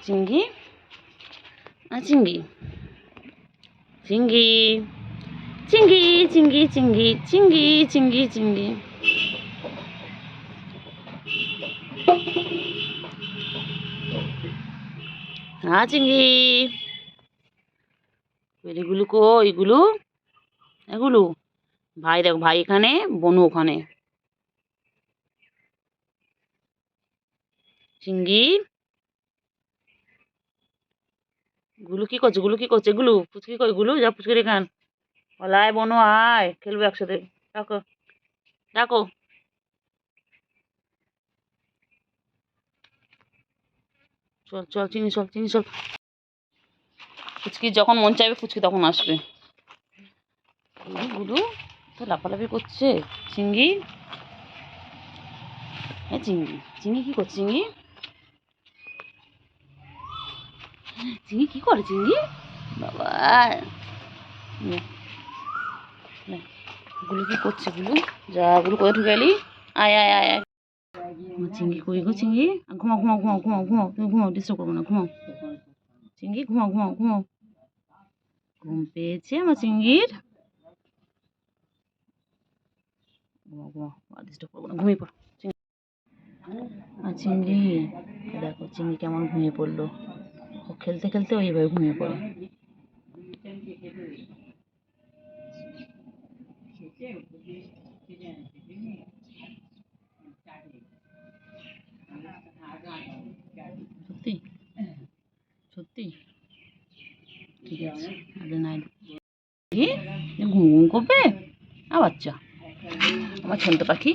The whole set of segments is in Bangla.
চিংড়ি চিংড়ি চিংড়ি চিংড়ি চিংড়ি চিংড়ি চিংড়ি চিংড়ি চিংড়ি হ্যাঁ চিংড়ি এগুলো এগুলো এগুলো ভাই দেখো, ভাই এখানে, বনু ওখানে। চিংড়ি গুলো কি করছে, এগুলো ফুচকি কই, গুলো যা ফুচকি রেখান আয় বনু, আয় খেলবো একসাথে। ডাকো ডাকো, চল চল চিনি, চল চিনি, চল। ফুচকি যখন মন চাইবে ফুচকি তখন আসবে। গুলো তো লাফালাফি করছে। চিংড়ি, হ্যাঁ চিংড়ি, চিংড়ি কি করছে, চিংড়ি চিংড়ি কি করে, চিংড়ি বাবা, গুলো কি করছে, গুলো যা, গুলো কোথায় ঢুকে গেলি, আয় আয় আয় আয়। চিংড়ি কই গো, চিংড়ি ঘুমাও ঘুমাও ঘুমাও ঘুমাও ঘুমাও, তুমি ঘুমাও, ডিস্টার্ব করবো না, ঘুমাও চিংড়ি, ঘুমাও ঘুমাও ঘুমাও। ঘুম পেয়েছে আমার চিংড়ির, ঘুমাও ঘুমাও, ডিস্টার্ব করবো না, ঘুমিয়ে পড়। আর চিংড়ি দেখো, চিংড়ি কেমন ঘুমিয়ে পড়লো, ও খেলতে খেলতে ওইভাবে ঘুমিয়ে পড়ে। সত্যি সত্যি, ঠিক আছে, নাই ঘুম ঘুম করবে বাচ্চা, আমার ছোট পাখি।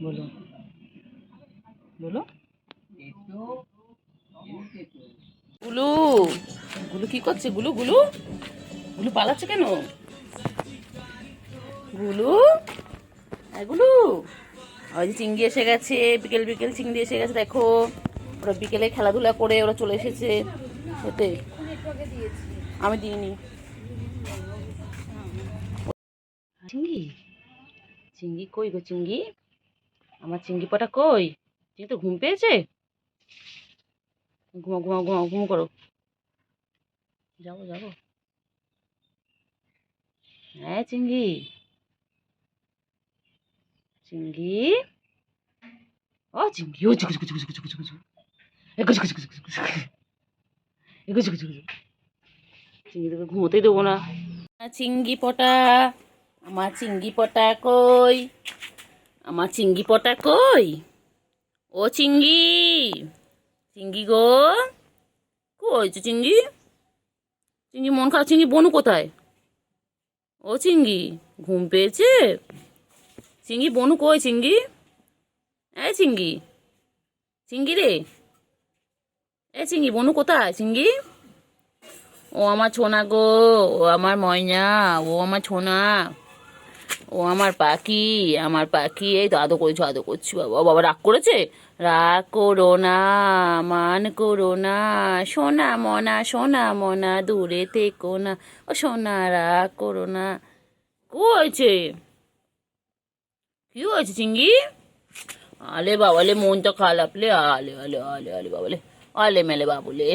বলো বলো, গুলু, গুলু কি করছে, গুলু গুলু গুলু পালাচ্ছে কেন, গুলু গুলু, ওই যে চিংড়ি এসে গেছে, বিকেল বিকেল চিংড়ি এসে গেছে, দেখো ওরা বিকেলে খেলাধুলা করে ওরা চলে এসেছে খেতে, আমি দিইনি। চিংড়ি, চিংড়ি কই গো, চিংড়ি আমার চিংড়ি পাটা কই, চিংড়ি তো ঘুম পেয়েছে, ঘুমাও ঘুমাও ঘুমাও, ঘুম করো, যাবো যাবো, হ্যাঁ চিংড়ি, চিংড়ি ও চিংড়ি, ও চিকু চিকু চিকু চিকু চিকু চিকু, এগো চিকু চিকু চিকু চিকু, এগো চিকু চিকু, চিংড়ি তোকে ঘুমোতেই দেবো না। চিংড়ি পটা, আমার চিংড়ি পটা কই, আমার চিংড়ি পটা কই, ও চিংড়ি, চিংড়ি গো, কই চিংড়ি, চিংড়ি মন খারাপ, চিংড়ি বনু কোথায়, ও চিংড়ি ঘুম পেয়েছে, চিংড়ি বনু কই, চিংড়ি এই চিংড়ি, চিংড়ি রে, এ চিংড়ি বনু কোথায়, চিংড়ি ও আমার ছোনা গো, ও আমার ময়না, ও আমার ছোনা, ও আমার পাখি, আমার পাখি, এই তো আদো করছি, বাবা বাবা রাগ করেছে, রাগ করো না, মান করো না, সোনা মনা দূরে থেকো না, ও সোনা রাগ করো না, কি হয়েছে, কি হয়েছে চিংড়ি, আলে বাবালে মনটা খারাপ লে, আলে আলে আলে আলে বাবালে, আলে মেলে বাবুলে,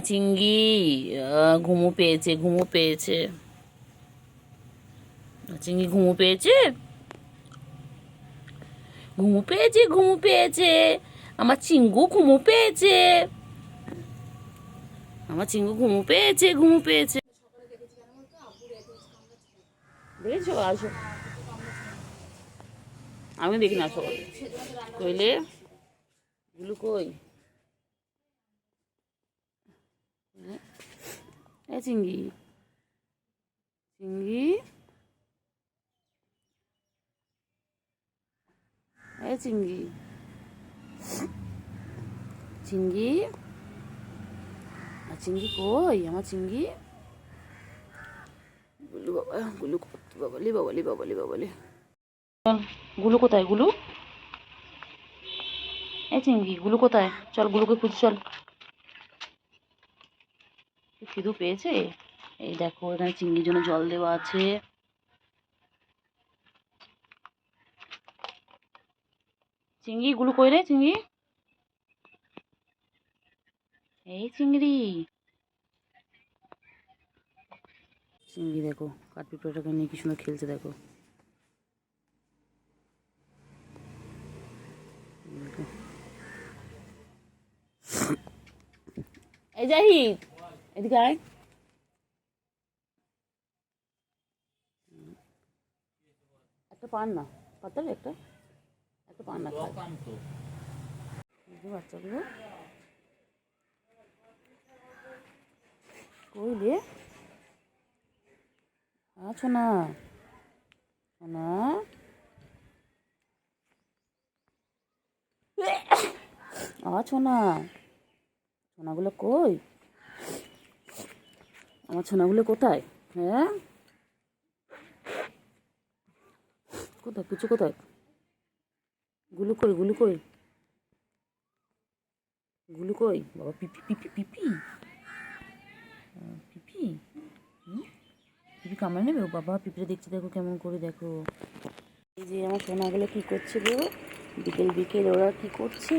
চিংড়ি ঘুমু পেয়েছে, ঘুমু পেয়েছে, চিংড়ি ঘুমু পেয়েছে, ঘুমু পেয়েছে, ঘুমু পেয়েছে, আমার চিঙ্গু ঘুমু পেয়েছে, আমার চিঙ্গু ঘুমু পেয়েছে, ঘুমু পেয়েছে, দেখেছো, আসো, আমি দেখি না সকালে, কইলে গুলো কই, এ চিংড়ি, চিংড়ি এ চিংড়ি, চিংড়ি, আর চিংড়ি কই, আমার চিংড়ি, গুলু বাবা, গুলু বাবালি বাবালি বাবালি বাবালি, গুলু কোথায়, গুলু এই চিংড়ি, গুলু কোথায়, চল গুলুকে খুঁজ, চল, খিদু পেয়েছে, এই দেখো এখানে চিংড়ির জন্য জল দেওয়া আছে, চিংড়ি গুলো কই রে, চিংড়ি এই চিংড়ি, চিংড়ি দেখো কাঠপিঁপড়াটাকে নিয়ে কি সুন্দর খেলছে দেখো। এই জাহিদ এদিকে আয়। একটা পান না, পাতালে একটা একটা পান না খায় বাচ্চাগুলো। কইলে আছো না সোনা, আছো না, সোনাগুলো কই, আমার সোনাগুলো কোথায়? হ্যাঁ কোথায় কিছু কোথায়? গুলু কই, গুলু কই, গুলু কই? বাবা পিপি পিপি পিপি পিপি পিপি কামড়ে নেবে? ও বাবা পিঁপড়ে দেখছে দেখো কেমন করে দেখো। এই যে আমার সোনাগুলো কি করছে গো, বিকেল বিকেল ওরা কি করছে?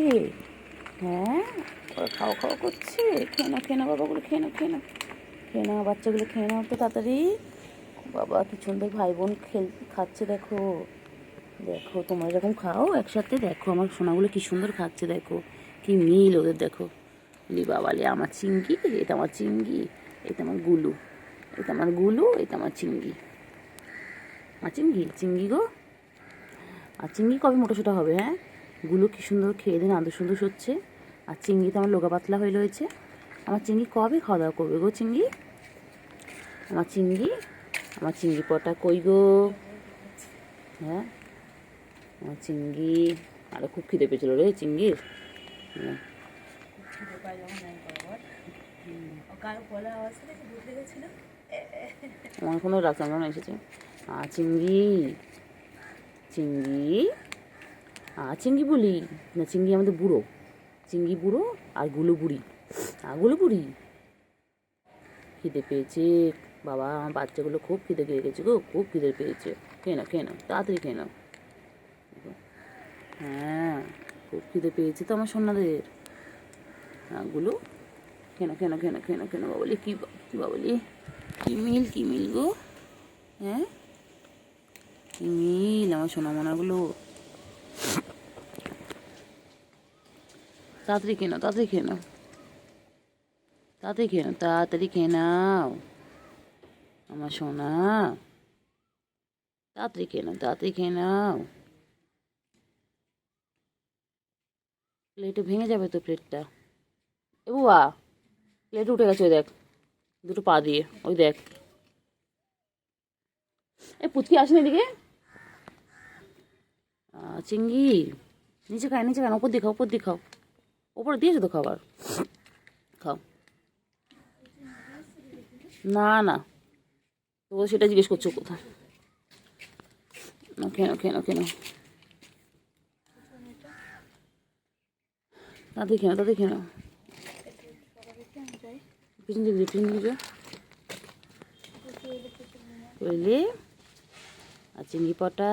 হ্যাঁ ওরা খাওয়া খাওয়া করছে। খেয়ে নাও খেয়ে নাও বাবাগুলো, খেয়ে নাও খেয়ে নাও খেয়ে নাও, বাচ্চাগুলো খেয়ে নাও তো তাড়াতাড়ি। বাবা কি সুন্দর ভাই বোন খাচ্ছে দেখো। দেখো তোমরা এরকম খাও একসাথে, দেখো আমার সোনাগুলো কি সুন্দর খাচ্ছে দেখো, কি মিল ওদের দেখো। লি বাবালে আমার চিংড়ি, এটা আমার চিংড়ি, এটা আমার গুলু, এটা আমার গুলু, এটা আমার চিংড়ি। আর চিংড়ি চিংড়ি গো, আর চিংড়ি কবে মোটা সোটা হবে? হ্যাঁ গুলো কি সুন্দর খেয়ে দিন আদর সুন্দর হচ্ছে, আর চিংড়ি তো আমার লোগা পাতলা হয়ে রয়েছে। আমার চিংড়ি কবে খাওয়া দাওয়া করবে গো চিংড়ি? আমার চিংড়ি, আমার চিংড়ি পটা কই গো? হ্যাঁ আমার চিংড়ি, আরও খুব খিদে পেয়েছিল রে চিংড়ির। আমার কোনো রাখছে আমরা এসেছি। আর চিংড়ি, চিংড়ি, আর চিংড়ি বলি না, চিংড়ি আমাদের বুড়ো, চিংড়ি বুড়ো আর গুলো বুড়ি, আর গুলো বুড়ি খিদে পেয়েছে বাবা। আমার বাচ্চাগুলো খুব খিদে পেয়ে গেছে গো, খুব খিদে পেয়েছে। খেয়ে নাও খেয়ে নাও তাড়াতাড়ি খেয়ে নাও। হ্যাঁ খুব খিদে পেয়েছে তো আমার সোনাদের। হ্যাঁ গুলো খেয়ে নাও খেয়ে নাও খেয়ে নাও খেয়ে নাও খেয়ে নাও বাবলি, কী বাবলি, কি মিল কি মিল গো। হ্যাঁ কি মিল আমার সোনা মোনাগুলো। তাড়াতাড়ি খেয়ে নাও তাড়াতাড়ি খেয়ে নাও তাড়াতাড়ি খেয়ে নাও তাড়াতাড়ি খেয়ে নাও আমার সোনা, তাড়াতাড়ি খেয়ে নাও তাড়াতাড়ি খেয়ে নাও। প্লেটে ভেঙে যাবে তো প্লেটটা। এ বুয়া প্লেট উঠে গেছে ওই দেখ, দুটো পা দিয়ে ওই দেখ। এ পুচকি আসেনি এদিকে। চিংড়ি নিচে খায় নিচে খায়, ওপর দিয়ে খাও ওপর দিয়ে খাও, ওপরে দিয়েছো তো খাবার, খাও। না না তো সেটা জিজ্ঞেস করছো কোথায়? না খেয়ে নাও খেয়ে নাও খেয়ে নাও তাড়াতাড়ি খেয়ে নাও তাড়াতাড়ি খেয়ে নাও। পিছন দিকে পিছন দিকে বুঝলি। আর চিংড়ি পটা,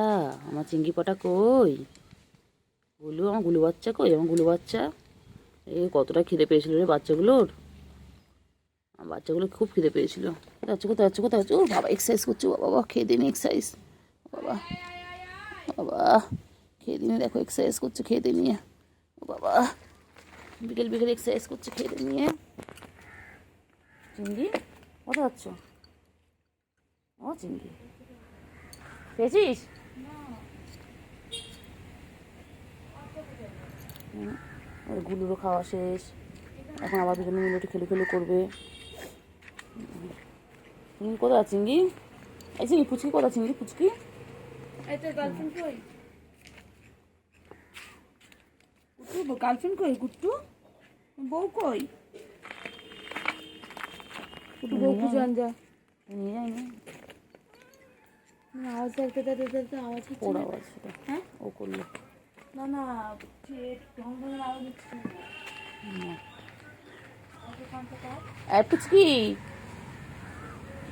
আমার চিংড়ি পটা কই? গুলু, আমার গুলু বাচ্চা কই? আমার গুলু বাচ্চা এ কতটা খিদে পেয়েছিল রে বাচ্চাগুলোর, আমার বাচ্চাগুলো খুব খিদে পেয়েছিল। কোথায় যাচ্ছে কোথায় যাচ্ছে কোথায় যাচ্ছে? ও বাবা এক্সারসাইজ করছে, ও বাবা খেয়ে দিন এক্সারসাইজ, বাবা বাবা খেয়ে দিনে দেখো এক্সারসাইজ করছে, খেয়ে দিয়ে নিয়ে। ও বাবা বিকেল বিকেল এক্সারসাইজ করছে খেয়ে দিয়ে নিয়ে। চিংড়ি কোথায় যাচ্ছ? ও চিংড়ি খেয়েছিস? গুলুরও খাওয়া শেষ, এখন আবার দুজনে মিলে একটু খেলু খেলু করবে। চিংড়ি কোথায় চিংড়ি? এই চিংড়ি পুচকি কোথায়? চিংড়ি পুচকি গার্লফ্রেন্ড কই? কুট্টু গার্লফ্রেন্ড কই? কুট্টু বউ কই? কুট্টু বউ খুঁজে আন যা। নিয়ে যাই না, আওয়াজ দেখতে আওয়াজ হচ্ছে ওর না। আওয়াজ সেটা হ্যাঁ ও করলো। না না ঢং আওয়াজ হচ্ছে না। পুচকি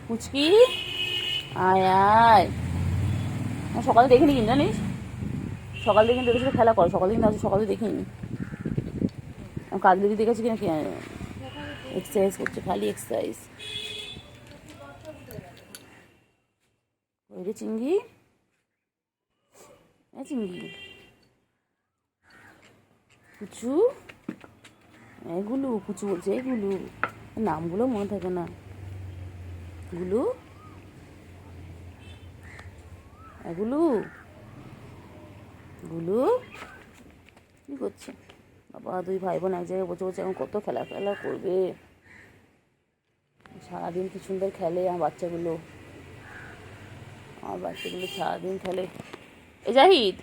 পুচকি আয় আয়। সকালে দেখিনি কিন্তু জানিস, সকাল থেকে তোদের সাথে খেলা কর, সকাল দিন আছে সকালে দেখিনি, কাজ দিদি দেখেছি কিনা কি এক্সারসাইজ করছে, খালি এক্সারসাইজ। ওই রে চিঙ্গি, চিঙ্গি, কুচু, এগুলো কুচু বলছে, এগুলো নামগুলো মনে থাকে না। গুলু, এগুলো গুলু কি করছে? বাবা, দুই ভাই বোন এক জায়গায় বসে বসে এখন কত খেলা করবে। সারাদিন কি সুন্দর খেলে আমার বাচ্চাগুলো সারাদিন খেলে। এ জাহিদ,